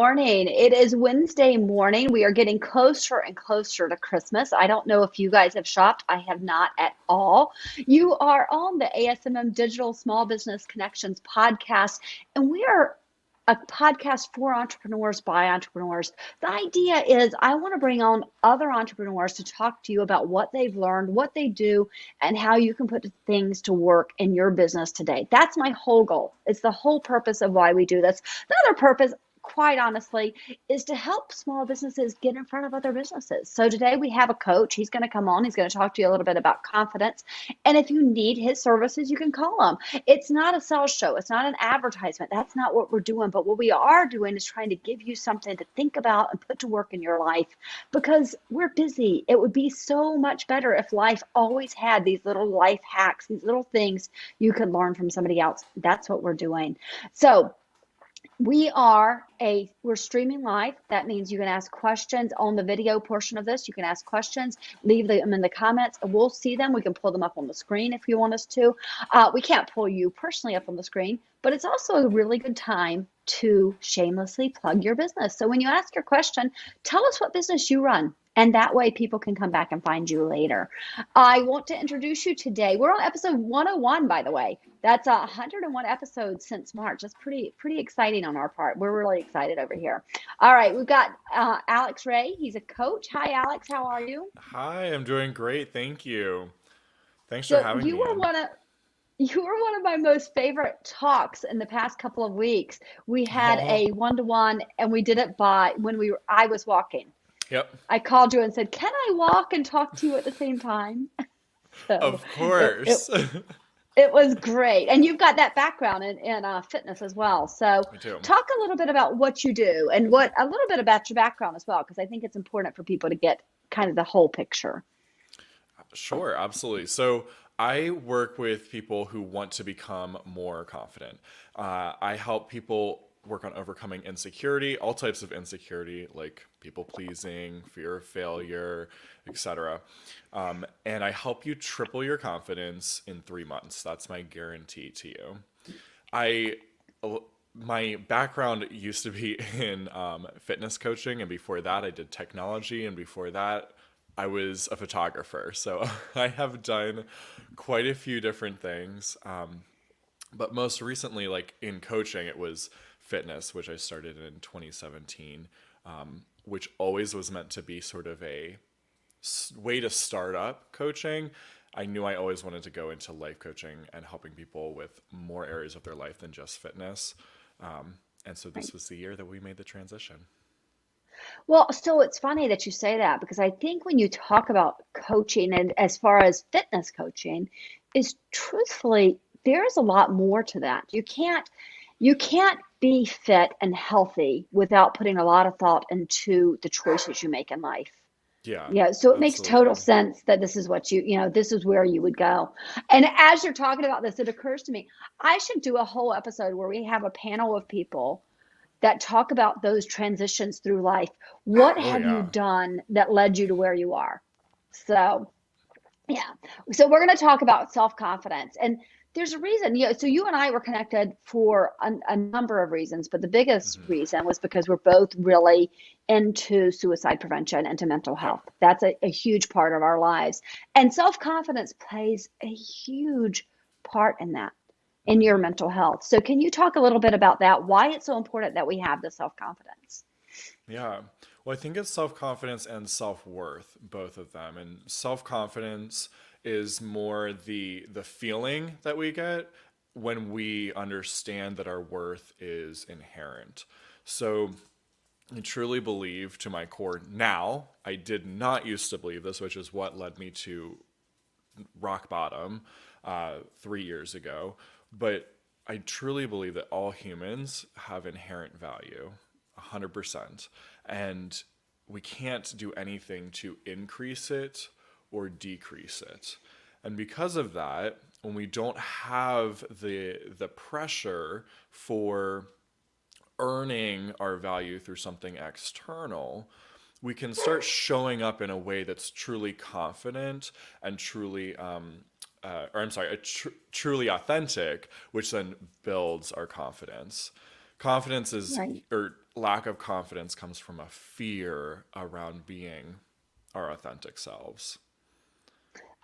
morning. It is Wednesday morning. We are getting closer and closer to Christmas. I don't know if you guys have shopped. I have not at all. You are on the ASMM Digital Small Business Connections podcast, and we are a podcast for entrepreneurs by entrepreneurs. The idea is I want to bring on other entrepreneurs to talk to you about what they've learned, what they do, and how you can put things to work in your business today. That's my whole goal. It's the whole purpose of why we do this. The other purpose, quite honestly, is to help small businesses get in front of other businesses. So today we have a coach. He's going to come on. He's going to talk to you a little bit about confidence. And if you need his services, you can call him. It's not a sales show. It's not an advertisement. That's not what we're doing. But what we are doing is trying to give you something to think about and put to work in your life because we're busy. It would be so much better if life always had these little life hacks, these little things you could learn from somebody else. That's what we're doing. So we're streaming live. That means you can ask questions on the video portion of this. You can ask questions, leave them in the comments, and we'll see them. We can pull them up on the screen if you want us to. We can't pull you personally up on the screen, but it's also a really good time to shamelessly plug your business. So when you ask your question, tell us what business you run. And that way people can come back and find you later. I want to introduce you today. We're on episode 101, by the way. That's 101 episodes since March. That's pretty exciting on our part. We're really excited over here. All right, we've got Alex Ray. He's a coach. Hi, Alex. How are you? Hi, I'm doing great. Thank you. Thanks for So having you me were in. one of my most favorite talks in the past couple of weeks. We had Oh, a one-to-one, and we did it by I was walking. yep. I called you and said, "Can I walk and talk to you at the same time?" So Of it, it course. it was great. And you've got that background in fitness as well. So Me too. talk a little bit about what you do and what a little bit about your background as well, because I think it's important for people to get kind of the whole picture. Sure, absolutely. So I work with people who want to become more confident. I help people work on overcoming insecurity, all types of insecurity, like people pleasing, fear of failure, etc. And I help you triple your confidence in 3 months. That's my guarantee to you. I my background used to be in fitness coaching, and before that, I did technology, and before that, I was a photographer. So I have done quite a few different things. But most recently, like in coaching, it was fitness, which I started in 2017, which always was meant to be sort of a way to start up coaching. I knew I always wanted to go into life coaching and helping people with more areas of their life than just fitness. And so Right. this was the year that we made the transition. Well, so it's funny that you say that because I think when you talk about coaching and as far as fitness coaching, is truthfully, there's a lot more to that. You can't be fit and healthy without putting a lot of thought into the choices you make in life. Yeah, Yeah, so it makes total absolutely. sense that this is what this is where you would go. And as you're talking about this, it occurs to me, I should do a whole episode where we have a panel of people that talk about those transitions through life. What Oh, have you yeah. done that led you to where you are? So, yeah. So we're going to talk about self-confidence. And there's a reason, so you and I were connected for a number of reasons, but the biggest Hmm. reason was because we're both really into suicide prevention, into mental Yep. health. That's a huge part of our lives. And self-confidence plays a huge part in that, in your Hmm. mental health. So can you talk a little bit about that, why it's so important that we have the self-confidence? Yeah. Well, I think it's self confidence and self worth, both of them. And self confidence is more the feeling that we get when we understand that our worth is inherent. So I truly believe to my core now. I did not used to believe this, which is what led me to rock bottom 3 years ago. But I truly believe that all humans have inherent value, 100%. And we can't do anything to increase it or decrease it. And because of that, when we don't have the pressure for earning our value through something external, we can start showing up in a way that's truly confident and truly, or I'm sorry, truly authentic, which then builds our confidence. Confidence is, Right. or lack of confidence comes from a fear around being our authentic selves.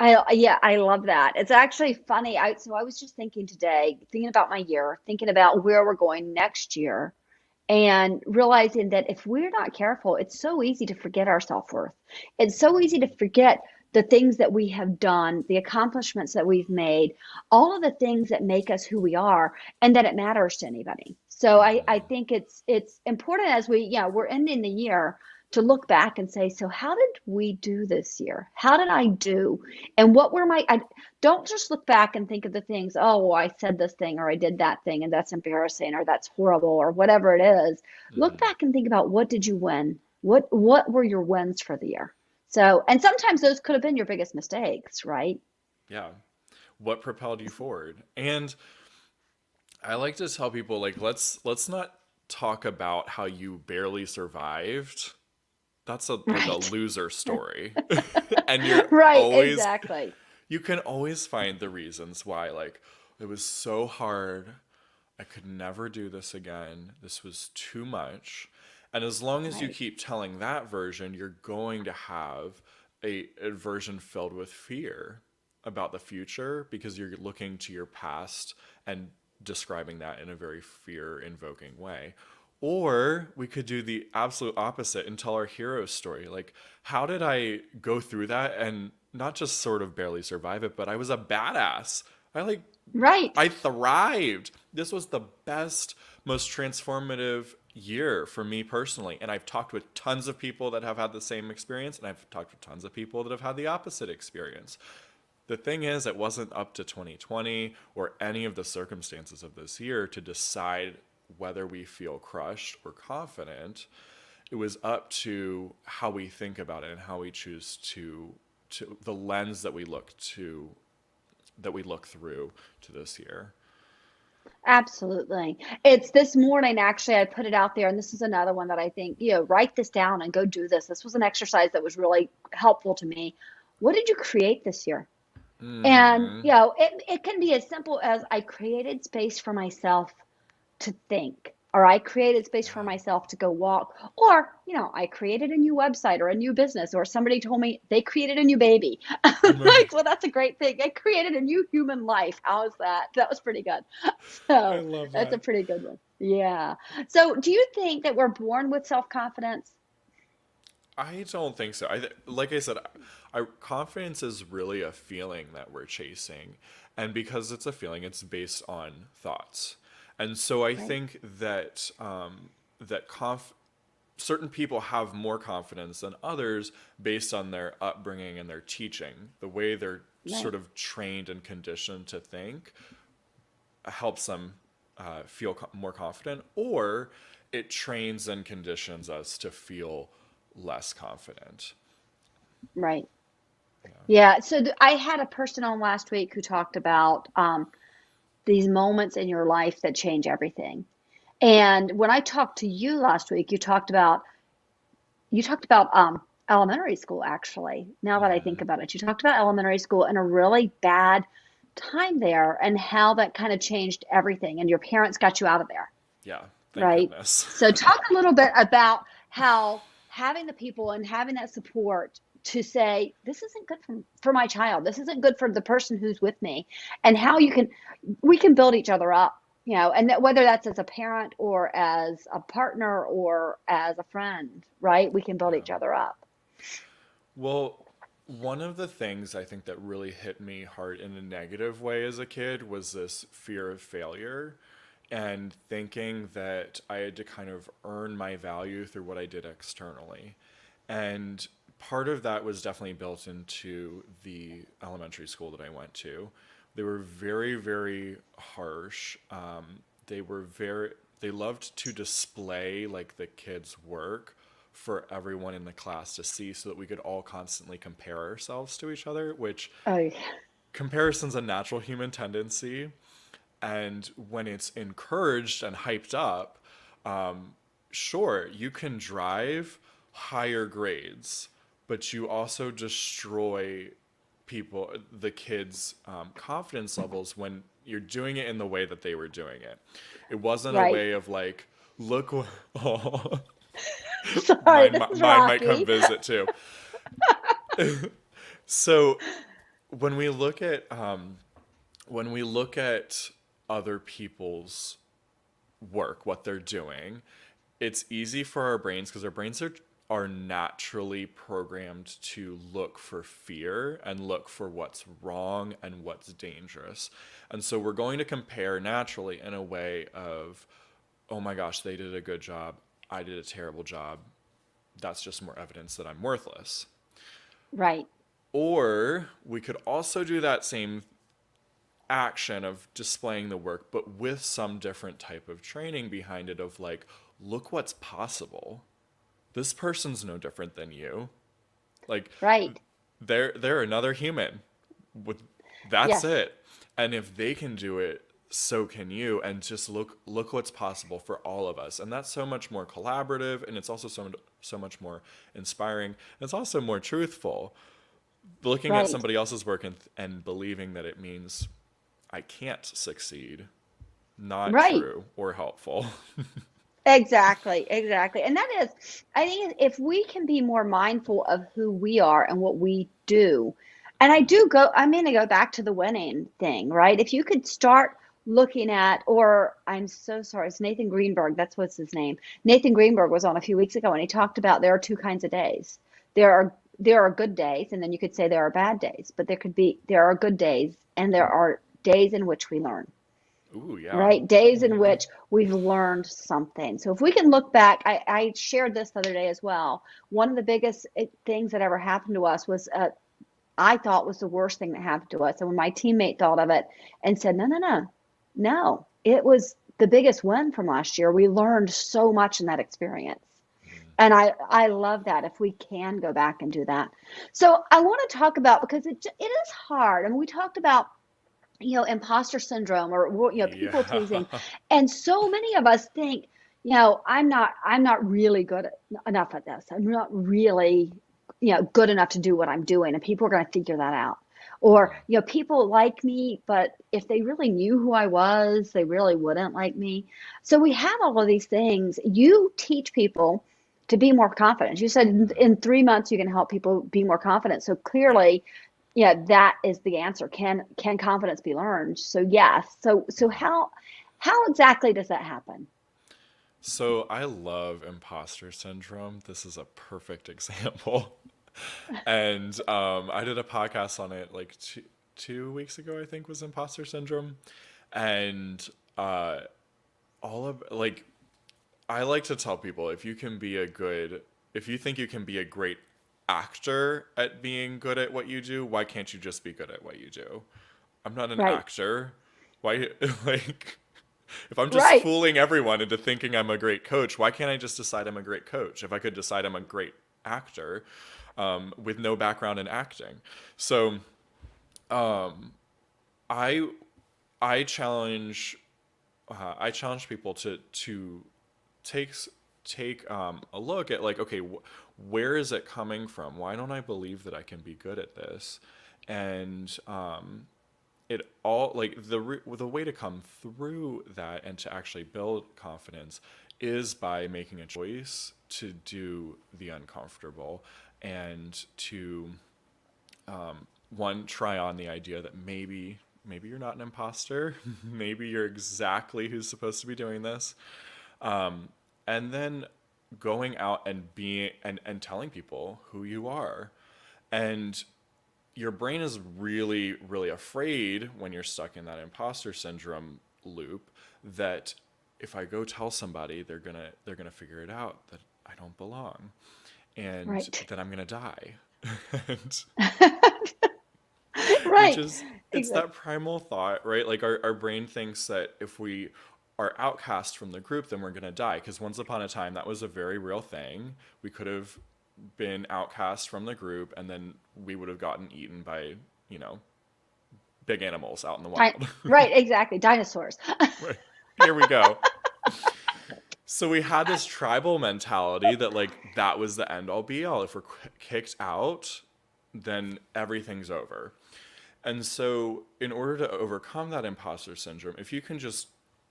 Yeah, I love that. It's actually funny. I was just thinking today, thinking about my year, thinking about where we're going next year, and realizing that if we're not careful, it's so easy to forget our self-worth. It's so easy to forget the things that we have done, the accomplishments that we've made, all of the things that make us who we are, and that it matters to anybody. So I Hmm. think it's important as we're ending the year to look back and say, so how did we do this year? How did I do? And what were I don't just look back and think of the things, oh, well, I said this thing or I did that thing and that's embarrassing or that's horrible or whatever it is. Look Hmm. back and think about what did you win? What were your wins for the year? So, and sometimes those could have been your biggest mistakes, right? Yeah. What propelled you forward? And I like to tell people like let's not talk about how you barely survived. That's a like a Right. loser story. And you're Right, always exactly. you can always find the reasons why like it was so hard. I could never do this again. This was too much. And as long as you Right. keep telling that version, you're going to have a version filled with fear about the future because you're looking to your past and describing that in a very fear invoking way. Or we could do the absolute opposite and tell our hero story. Like, how did I go through that and not just sort of barely survive it, but I was a badass. I like Right. I thrived. This was the best, most transformative year for me personally. And I've talked with tons of people that have had the same experience, and I've talked with tons of people that have had the opposite experience. The thing is, it wasn't up to 2020 or any of the circumstances of this year to decide whether we feel crushed or confident. It was up to how we think about it and how we choose to the lens that we look through to this year. Absolutely. It's this morning, actually, I put it out there, and this is another one that I think, write this down and go do this. This was an exercise that was really helpful to me. What did you create this year? And, Mm-hmm. it can be as simple as I created space for myself to think, or I created space for Yeah. myself to go walk, or, I created a new website or a new business, or somebody told me they created a new baby. I'm Right. like, well, that's a great thing. I created a new human life. How is that? That was pretty good. I So love that's a that. pretty good one. Yeah. So do you think that we're born with self-confidence? I don't think so. Like I said, confidence is really a feeling that we're chasing, and because it's a feeling, it's based on thoughts. And so I Right. think that that certain people have more confidence than others based on their upbringing and their teaching, the way they're Right. sort of trained and conditioned to think helps them feel more confident, or it trains and conditions us to feel less confident. Right. Yeah. Yeah. So I had a person on last week who talked about these moments in your life that change everything. And when I talked to you last week, you talked about elementary school, actually. Now that I think Hmm. about it, you talked about elementary school and a really bad time there and how that kind of changed everything and your parents got you out of there, Yeah. Thank right? goodness. So talk a little bit about how having the people and having that support to say this isn't good for my child, this isn't good for the person who's with me, and how we can build each other up, and that whether that's as a parent or as a partner or as a friend, right? We can build Yeah. each other up. Well, one of the things I think that really hit me hard in a negative way as a kid was this fear of failure and thinking that I had to kind of earn my value through what I did externally. And part of that was definitely built into the elementary school that I went to. They were very, very harsh. They loved to display like the kids' work for everyone in the class to see so that we could all constantly compare ourselves to each other, which Oh, yeah. comparison's a natural human tendency. And when it's encouraged and hyped up, sure, you can drive higher grades, but you also destroy the kids' confidence levels when you're doing it in the way that they were doing it. It wasn't a Right. way of like, look what, oh, Sorry, mine, this is mine might come Rocky. visit too. So when we look at other people's work, what they're doing, it's easy for our brains because our brains are naturally programmed to look for fear and look for what's wrong and what's dangerous. And so we're going to compare naturally in a way of, oh my gosh, they did a good job. I did a terrible job. That's just more evidence that I'm worthless. Right, Or we could also do that same action of displaying the work, but with some different type of training behind it of like, look what's possible. This person's no different than you. Like right. they're another human. With that's Yes, it. And if they can do it, so can you. And just look what's possible for all of us. And that's so much more collaborative, and it's also so much more inspiring. It's also more truthful. Looking at right, somebody else's work and believing that it means I can't succeed, not right. true or helpful. Exactly, exactly. And that is, I think if we can be more mindful of who we are and what we do, and I'm going to go back to the winning thing, right? If you could start looking at, or I'm so sorry, it's Nathan Greenberg, that's what's his name. Nathan Greenberg was on a few weeks ago and he talked about there are two kinds of days. There are good days, and then you could say there are bad days, but there are good days and there are days in which we learn, Ooh, yeah. right? Days in which we've learned something. So if we can look back, I shared this the other day as well. One of the biggest things that ever happened to us was, I thought was the worst thing that happened to us. And when my teammate thought of it and said, no, no, no, no, it was the biggest win from last year. We learned so much in that experience. And I love that if we can go back and do that. So I want to talk about, because it is hard. I mean, we talked about, imposter syndrome, or, people Yeah. pleasing. And so many of us think, I'm not really good enough at this. I'm not really, good enough to do what I'm doing. And people are going to figure that out. Or, people like me, but if they really knew who I was, they really wouldn't like me. So we have all of these things. You teach people to be more confident. You said in 3 months you can help people be more confident. So Yeah. clearly, yeah, that is the answer. Can confidence be learned? So yes. So how exactly does that happen? So I love imposter syndrome. This is a perfect example. And I did a podcast on it like 2 weeks ago, I think, was imposter syndrome. And uh, all of like, I like to tell people if you think you can be a great actor at being good at what you do, why can't you just be good at what you do? I'm not an Right. actor. Why, like, if I'm just Right. fooling everyone into thinking I'm a great coach, why can't I just decide I'm a great coach? If I could decide I'm a great actor with no background in acting. So I I challenge I challenge people to take take a look at like, okay, where is it coming from? Why don't I believe that I can be good at this? And it all like the way to come through that and to actually build confidence is by making a choice to do the uncomfortable and to one try on the idea that maybe you're not an imposter. Maybe you're exactly who's supposed to be doing this. And then going out and being and telling people who you are. And your brain is really afraid when you're stuck in that imposter syndrome loop that if I go tell somebody, they're gonna figure it out that I don't belong and Right. that I'm gonna die. And which Right. is it's Exactly. that primal thought, right? Like our brain thinks that if we are outcast from the group, then we're gonna die. Because once upon a time that was a very real thing. We could have been outcast from the group and then we would have gotten eaten by, you know, big animals out in the wild. Right. Exactly. Dinosaurs. Right. Here we go. So we had this tribal mentality that like that was the end all be all. If we're kicked out, then everything's over. And so, in order to overcome that imposter syndrome, if you can just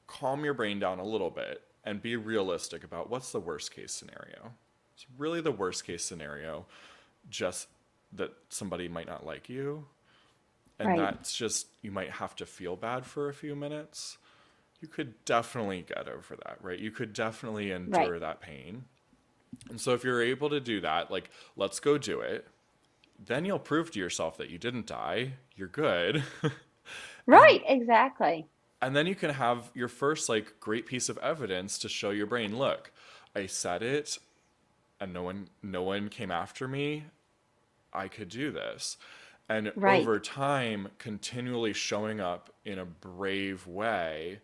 calm your brain down a little bit and be realistic about what's the worst case scenario. It's really the worst case scenario, just that somebody might not like you. And Right. that's just, you might have to feel bad for a few minutes. You could definitely get over that, right? You could definitely Right. endure that pain. And so if you're able to do that, like, let's go do it. Then you'll prove to yourself that you didn't die. You're good. and Right. Exactly. and then you can have your first like great piece of evidence to show your brain, look, I said it and no one came after me. I could do this. And Right. over time, continually showing up in a brave way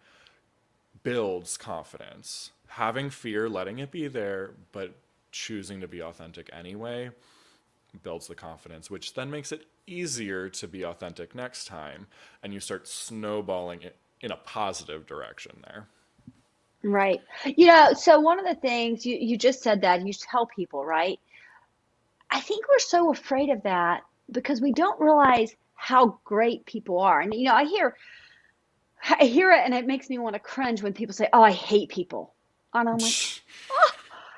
builds confidence. Having fear, letting it be there, but choosing to be authentic anyway builds the confidence, which then makes it easier to be authentic next time. And you start snowballing it in a positive direction there. Right. So one of the things you just said that you tell people, right? I think we're so afraid of that because we don't realize how great people are. And I hear it and it makes me want to cringe when people say, "Oh, I hate people." And I'm like, "Oh,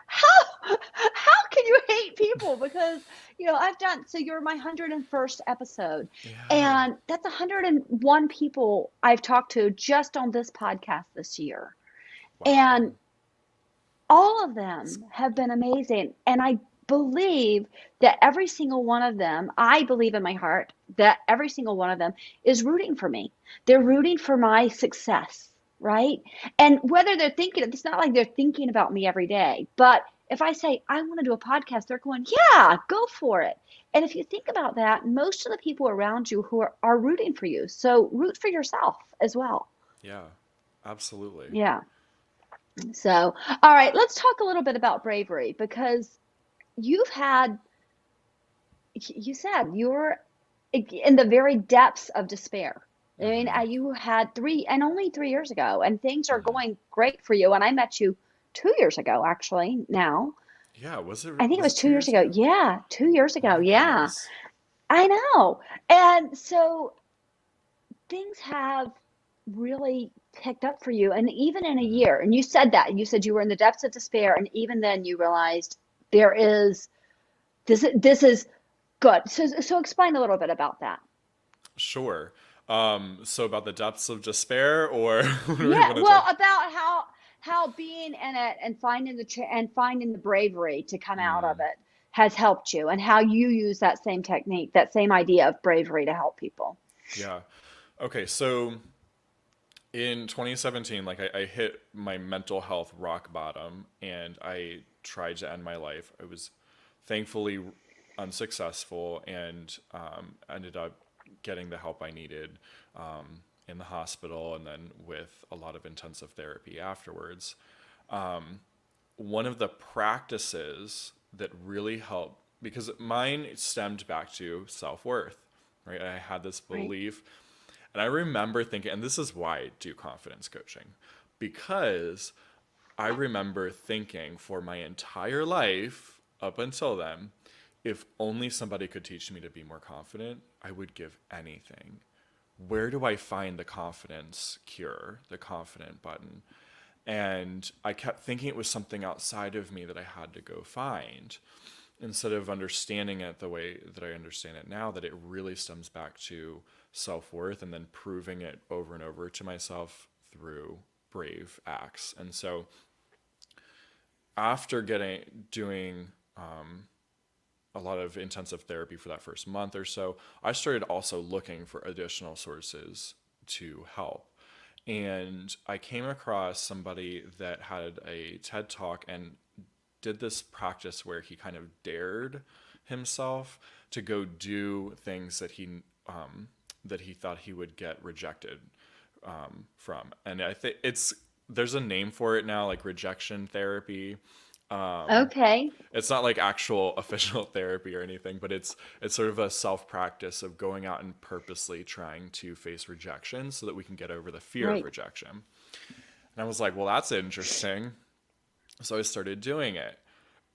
how can you hate people?" Because, I've done so you're my 101st episode. Yeah. And that's 101 people I've talked to just on this podcast this year. Wow. And all of It's- them have been amazing. And I believe that every single one of them, I believe in my heart that every single one of them is rooting for me. They're rooting for my success, right? And whether they're thinking, it's not like they're thinking about me every day, but if I say, I want to do a podcast, they're going, yeah, go for it. And if you think about that, most of the people around you who are rooting for you. So root for yourself as well. yeah, absolutely. Yeah. So, all right, let's talk a little bit about bravery because you've had, you said you're in the very depths of despair. I mean, Hmm. you had only 3 years ago, and things are Hmm. going great for you. And I met you 2 years ago, actually, now. Yeah, was it I think it was was it two two years years ago. ago? Yeah, 2 years Oh ago. my Yeah, goodness. I know. And so things have really picked up for you. And even in a Hmm. year, and you said that, you said you were in the depths of despair. And even then you realized there is, this is good. So explain a little bit about that. Sure. So about the depths of despair, or what do we Yeah, want to well, talk? about how being in it and finding the bravery to come out of Mm, it has helped you, and how you use that same technique, that same idea of bravery to help people. yeah. Okay, so in 2017, like I hit my mental health rock bottom and I tried to end my life. I was thankfully unsuccessful and ended up getting the help I needed in the hospital and then with a lot of intensive therapy afterwards. One of the practices that really helped, because mine stemmed back to self worth, right? I had this Right. belief and I remember thinking, and this is why I do confidence coaching, because I remember thinking for my entire life up until then, if only somebody could teach me to be more confident, I would give anything. Where do I find the confidence cure, the confident button? And I kept thinking it was something outside of me that I had to go find instead of understanding it the way that I understand it now, that it really stems back to self worth and then proving it over and over to myself through brave acts. And so after doing a lot of intensive therapy for that first month or so, I started also looking for additional sources to help. And I came across somebody that had a TED talk and did this practice where he kind of dared himself to go do things that he thought he would get rejected from. And I think there's a name for it now, like rejection therapy. Okay. It's not like actual official therapy or anything, but it's sort of a self practice of going out and purposely trying to face rejection so that we can get over the fear of Right. rejection. And I was like, well, that's interesting. So I started doing it.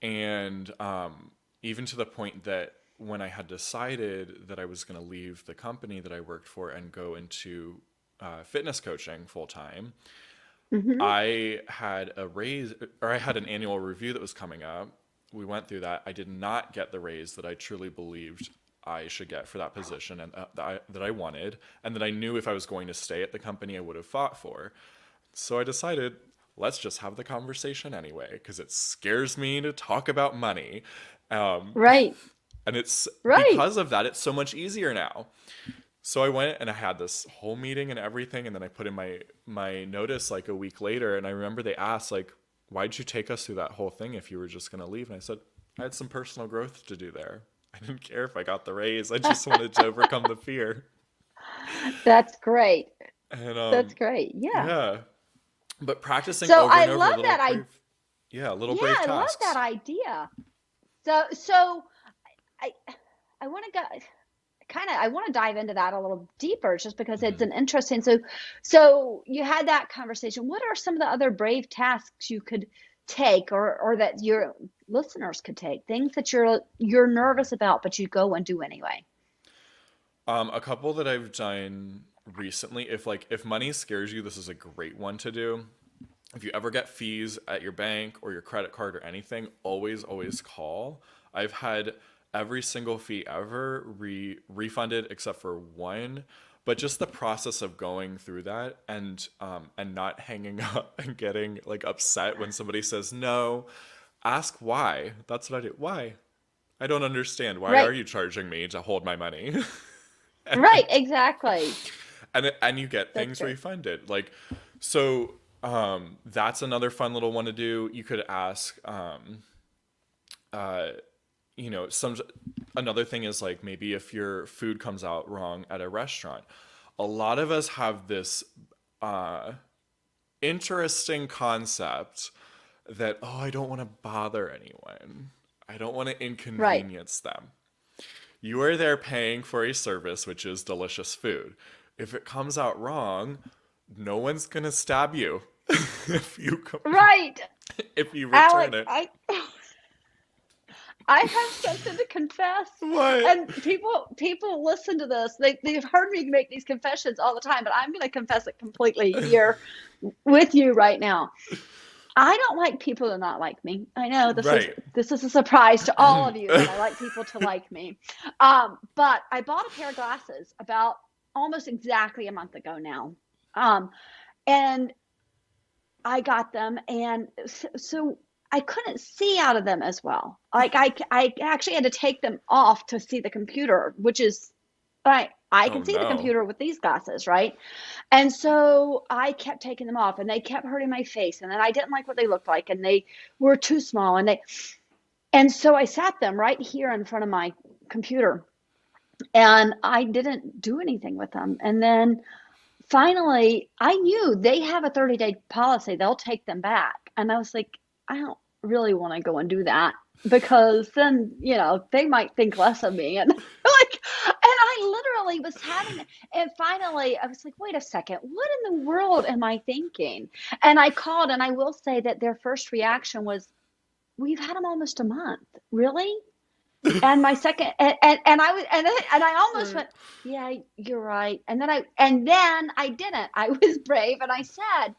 And even to the point that when I had decided that I was going to leave the company that I worked for and go into fitness coaching full time, Hmm. I had a raise, or I had an annual review that was coming up. We went through that. I did not get the raise that I truly believed I should get for that position, and that I wanted, and that I knew if I was going to stay at the company, I would have fought for. So I decided, let's just have the conversation anyway, because it scares me to talk about money. Um, Right. and it's Right. because of that, it's so much easier now. So I went and I had this whole meeting and everything, and then I put in my notice like a week later, and I remember they asked like, "Why'd you take us through that whole thing if you were just gonna leave?" And I said, "I had some personal growth to do there. I didn't care if I got the raise. I just wanted to overcome the fear." That's great. And That's great. Yeah. yeah, but practicing So over I and over love little that. brave, yeah, little Yeah, brave I love that tasks. idea. So I I want to go kind of I want to dive into that a little deeper just because it's Mhm. an interesting. So you had that conversation. What are some of the other brave tasks you could take or that your listeners could take? Things that you're nervous about but you go and do anyway. A couple that I've done recently, if money scares you, this is a great one to do. If you ever get fees at your bank or your credit card or anything, always call. I've had every single fee ever refunded except for one. But just the process of going through that and not hanging up and getting like upset when somebody says no, ask why. That's what I do. Why? I don't understand. Why are Right. you charging me to hold my money? Right, and exactly. and you get That's things great. refunded like so that's another fun little one to do. You could ask uh some another thing is like maybe if your food comes out wrong at a restaurant, a lot of us have this uh interesting concept that, oh, I don't want to bother anyone, I don't want to Right. inconvenience them. You are there paying for a service, which is delicious food. If it comes out wrong, no one's gonna stab you if Right. if you return Alex, it. I have something to confess. What? And people listen to this. They've heard me make these confessions all the time, but I'm going to confess it completely here with you right now. I don't like people to not like me. I know Right. this is a surprise to all of you that I like people to like me. But I bought a pair of glasses about almost exactly a month ago now. Um, and I got them, and so I couldn't see out of them as well. Like I actually had to take them off to see the computer, which is I Oh can see the no. computer with these glasses, right? And so I kept taking them off, and they kept hurting my face, and then I didn't like what they looked like, and they were too small, and so I sat them right here in front of my computer, and I didn't do anything with them, and then finally, I knew they have a 30-day policy. They'll take them back. And I was like, I don't really want to go and do that because then, they might think less of me. And and I literally was having, and finally I was like, wait a second, what in the world am I thinking? And I called, and I will say that their first reaction was, we've had them almost a month. Really? And my second, and I was, and I almost Right. went, yeah, you're right. And then I didn't. I was brave, and I said,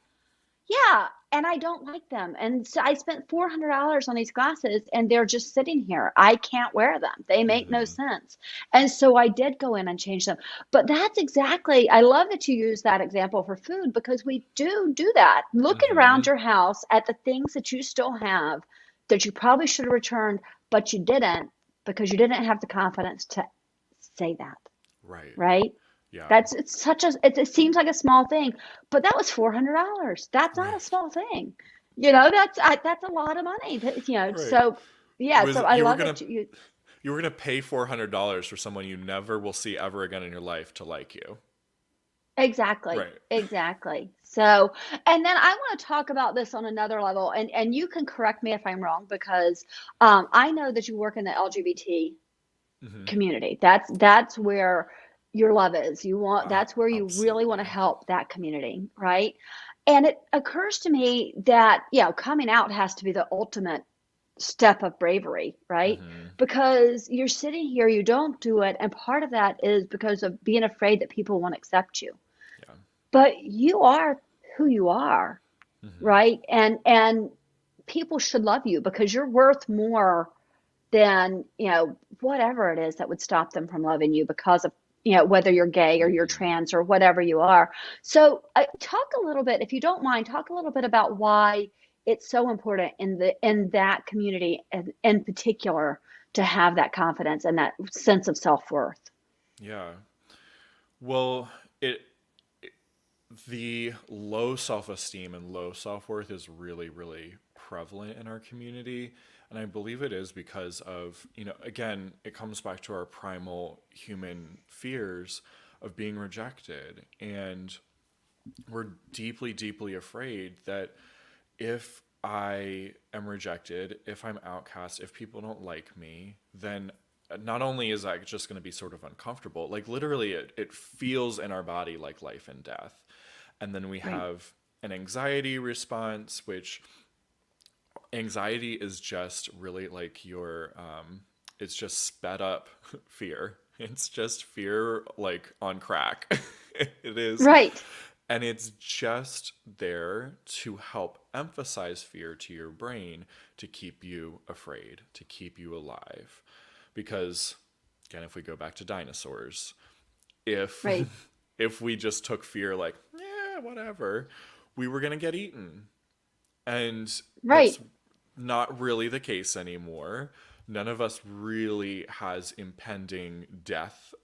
yeah, and I don't like them. And so I spent $400 on these glasses, and they're just sitting here. I can't wear them. They make no Hmm. sense. And so I did go in and change them. But that's exactly, I love that you use that example for food because we do that. Look Hmm. around your house at the things that you still have that you probably should have returned, but you didn't because you didn't have the confidence to say that, Right. right? Yeah. It seems like a small thing, but that was $400. That's not a Right. small thing. That's a lot of money. Right. So It yeah, was so I love that you you were gonna pay $400 for someone you never will see ever again in your life to like you. exactly, Right. exactly. So, and then I want to talk about this on another level, and you can correct me if I'm wrong because I know that you work in the LGBT Hmm. community. That's where your love is. That's where you really want to Absolutely. help that community, right? And it occurs to me that, coming out has to be the ultimate step of bravery, right? Hmm. Because you're sitting here, you don't do it, and part of that is because of being afraid that people won't accept you. Yeah. But you are who you are. Hmm. right? And people should love you because you're worth more than, whatever it is that would stop them from loving you because of, whether you're gay or you're Hmm. trans or whatever you are. So, talk a little bit, if you don't mind, talk a little bit about why it's so important in that community and in particular to have that confidence and that sense of self-worth. Yeah. Well, it the low self-esteem and low self-worth is really, really prevalent in our community. And I believe it is because of, again, it comes back to our primal human fears of being rejected. And we're deeply, deeply afraid that if I am rejected, if I'm outcast, if people don't like me, then not only is that just going to be sort of uncomfortable, like literally it feels in our body like life and death. And then we Right. have an anxiety response, which anxiety is just really like it's just sped up fear. It's just fear like on crack. It is. Right. And it's just there to help emphasize fear to your brain to keep you afraid, to keep you alive. Because, again, if we go back to dinosaurs, if Right. if we just took fear like, yeah, whatever, we were going to get eaten. And Right. that's not really the case anymore. None of us really has impending death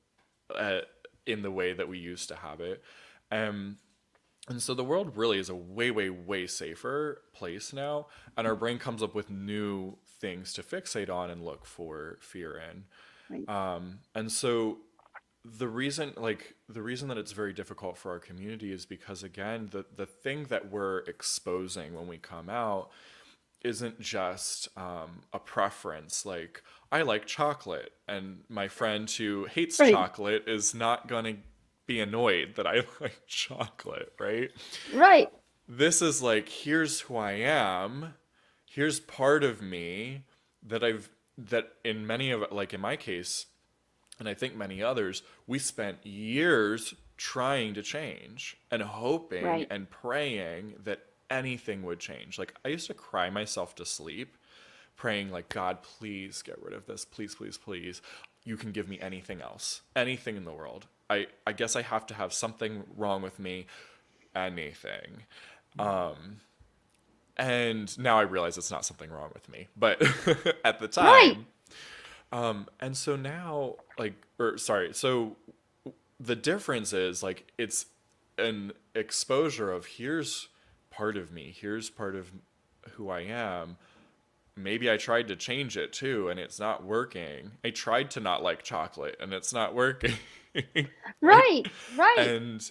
uh, in the way that we used to have it. Um, and so the world really is a way, way, way safer place now. And our brain comes up with new things to fixate on and look for fear in. Right. And so the reason that it's very difficult for our community is because again, the thing that we're exposing when we come out isn't just a preference. Like, I like chocolate, and my friend who hates Right. chocolate is not going to be annoyed that I like chocolate, right? Right. This is like, here's who I am. Here's part of me that in many of, like in my case, and I think many others, we spent years trying to change and hoping Right. and praying that anything would change. Like, I used to cry myself to sleep, praying, like, God, please get rid of this. Please, please, please. You can give me anything else, anything in the world. I guess I have to have something wrong with me, anything. And now I realize it's not something wrong with me. But at the Right. time, and so now, like, or sorry, so the difference is like it's an exposure of here's part of me, here's part of who I am. Maybe I tried to change it too, and it's not working. I tried to not like chocolate, and it's not working. Right. Right. And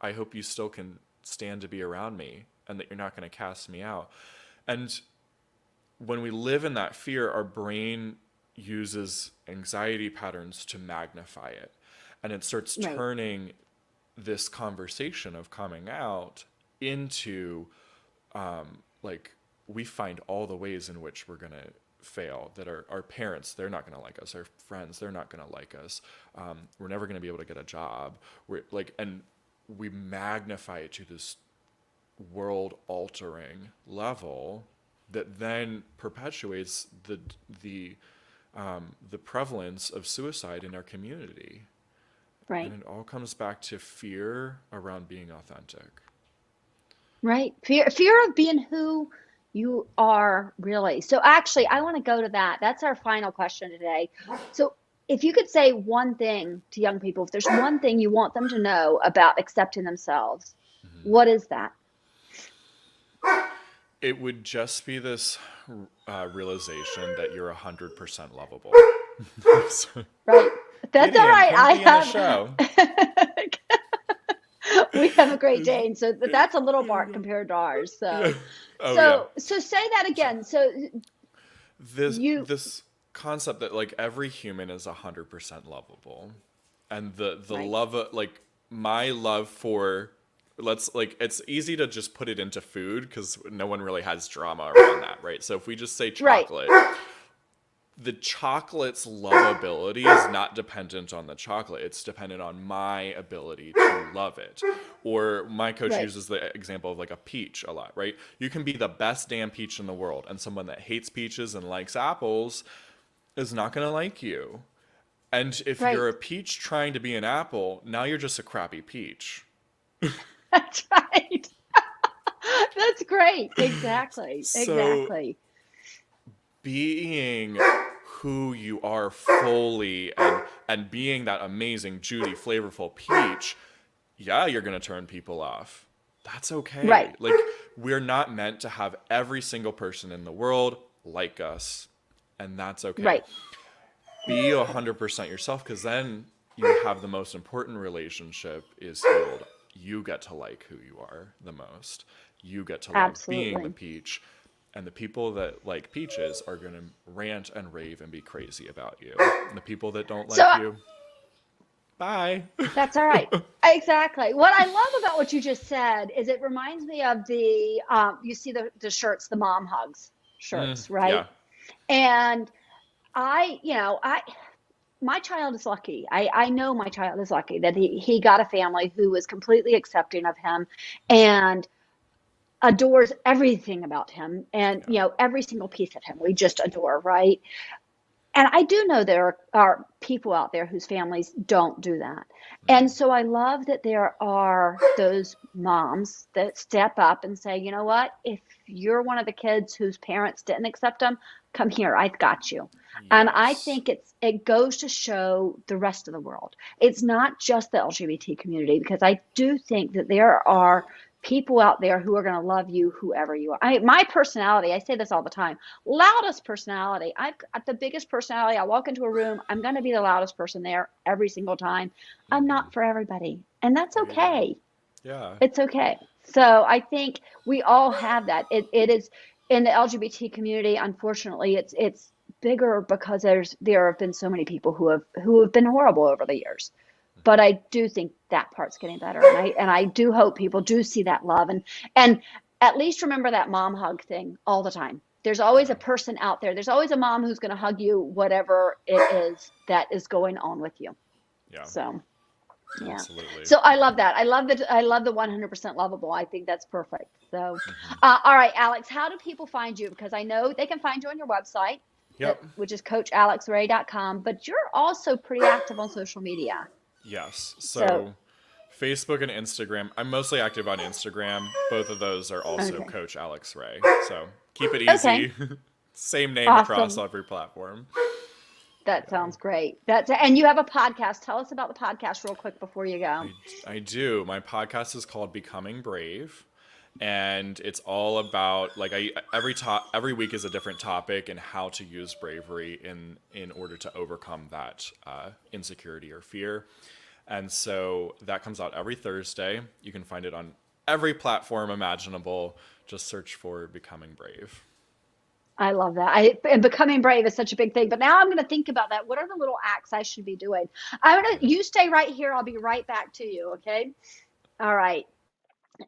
I hope you still can stand to be around me, and that you're not going to cast me out. And when we live in that fear, our brain uses anxiety patterns to magnify it. And it starts Right. turning this conversation of coming out into like, we find all the ways in which we're going to fail, that our parents, they're not going to like us, our friends, they're not going to like us, we're never going to be able to get a job, we're like, and we magnify it to this world altering level that then perpetuates the the prevalence of suicide in our community. And Right. it all comes back to fear around being authentic. Right. Fear of being who you are really. So actually, I want to go to that. That's our final question today. So if you could say one thing to young people, if there's one thing you want them to know about accepting themselves, what is that? It would just be this realization that you're 100% lovable. So, Right. That's all Gideon, right. come be in the show. We have a Great Dane, so that's a little bark compared to ours. Yeah. So, Oh yeah. say that again. So you, This concept that like every human is 100% lovable, and the right, love like my love for, let's, like, it's easy to just put it into food because no one really has drama around that, right? So if we just say right, chocolate, the chocolate's lovability is not dependent on the chocolate. It's dependent on my ability to love it. Or my coach Right. uses the example of like a peach a lot, right? You can be the best damn peach in the world, and someone that hates peaches and likes apples is not going to like you. And if Right. you're a peach trying to be an apple, now you're just a crappy peach. That's right. That's great. Exactly. So Exactly. being who you are fully, and being that amazing, juicy, flavorful peach, yeah, you're going to turn people off. That's okay. Right. Like, we're not meant to have every single person in the world like us, and that's okay. Right. Be 100% yourself, because then you have the most important relationship is healed. You get to like who you are the most. You get to love being the Absolutely. peach, and the people that like peaches are going to rant and rave and be crazy about you. And the people that don't So like you, bye. that's all right. Exactly. What I love about what you just said is it reminds me of the you see the shirts, the mom hugs shirts, right? Yeah. And I my child is lucky. I know my child is lucky that he got a family who was completely accepting of him and adores everything about him and Yeah. every single piece of him we just adore, right? And I do know there are people out there whose families don't do that. And so I love that there are those moms that step up and say, you know what? If you're one of the kids whose parents didn't accept them, come here. I've got you. And I Yes. think it goes to show the rest of the world. It's not just the LGBT community, because I do think that there are people out there who are going to love you whoever you are. My personality, I say this all the time, loudest personality. I've got the biggest personality. I walk into a room, I'm going to be the loudest person there every single time. I'm not for everybody, and that's There you go. okay. Yeah. It's okay. So I think we all have that. It is in the LGBT community. Unfortunately, it's bigger because there have been so many people who have been horrible over the years. But I do think that part's getting better, and I do hope people do see that love and at least remember that mom hug thing all the time. There's always Yeah. a person out there. There's always a mom who's going to hug you, whatever it is that is going on with you. Yeah. So. Yeah. Absolutely. So I love that. I love the 100% lovable. I think that's perfect. So, all right, Alex, how do people find you? Because I know they can find you on your website, Yep. which is coachalexray.com, but you're also pretty active on social media. Yes. So, So Facebook and Instagram. I'm mostly active on Instagram. Both of those are also okay. Coach Alex Ray. So keep it Okay. easy. Same name across Awesome. every platform. That Yeah. sounds great. And you have a podcast. Tell us about the podcast real quick before you go. I do. My podcast is called Becoming Brave, and it's all about like every week is a different topic and how to use bravery in order to overcome that insecurity or fear. And so that comes out every Thursday. You can find it on every platform imaginable. Just search for Becoming Brave. I love that. And becoming brave is such a big thing. But now I'm going to think about that. What are the little acts I should be doing? You stay right here. I'll be right back to you. Okay. All right.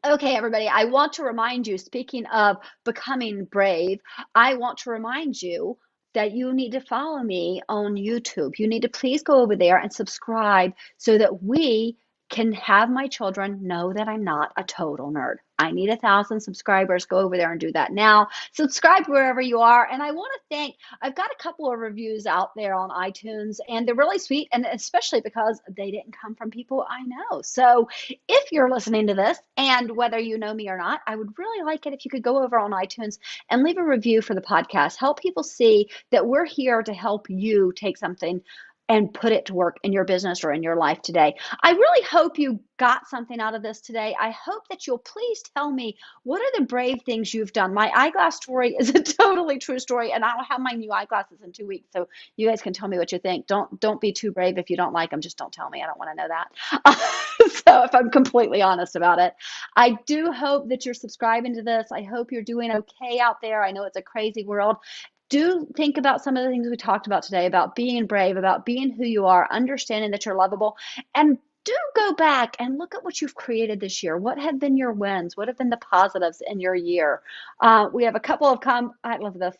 Okay, everybody. I want to remind you, speaking of becoming brave, I want to remind you that you need to follow me on YouTube. You need to please go over there and subscribe so that we can have my children know that I'm not a total nerd. I need 1,000 subscribers. Go over there and do that now. Subscribe wherever you are. And I want to thank, I've got a couple of reviews out there on iTunes, and they're really sweet, and especially because they didn't come from people I know. So if you're listening to this, and whether you know me or not, I would really like it if you could go over on iTunes and leave a review for the podcast. Help people see that we're here to help you take something and put it to work in your business or in your life today. I really hope you got something out of this today. I hope that you'll please tell me, what are the brave things you've done? My eyeglass story is a totally true story, and I'll have my new eyeglasses in 2 weeks, so you guys can tell me what you think. Don't be too brave. If you don't like them, just don't tell me. I don't want to know that. So if I'm completely honest about it, I do hope that you're subscribing to this. I hope you're doing okay out there. I know it's a crazy world. Do think about some of the things we talked about today, about being brave, about being who you are, understanding that you're lovable, and do go back and look at what you've created this year. What have been your wins? What have been the positives in your year? We have a couple of I love this.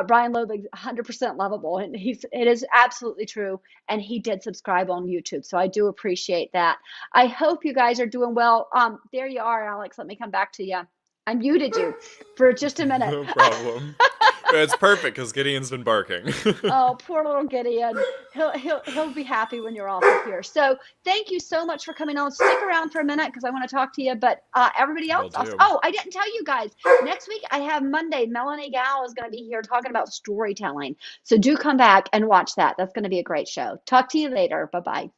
Brian Loebig's 100% lovable, and it is absolutely true. And he did subscribe on YouTube, so I do appreciate that. I hope you guys are doing well. There you are, Alex. Let me come back to you. I muted you for just a minute. No problem. It's perfect because Gideon's been barking. Oh, poor little Gideon. He'll be happy when you're off of here. So thank you so much for coming on. Stick around for a minute because I want to talk to you. But everybody Will else, do. oh, I didn't tell you guys. Next week I have Monday. Melanie Gow is going to be here talking about storytelling. So do come back and watch that. That's going to be a great show. Talk to you later. Bye bye.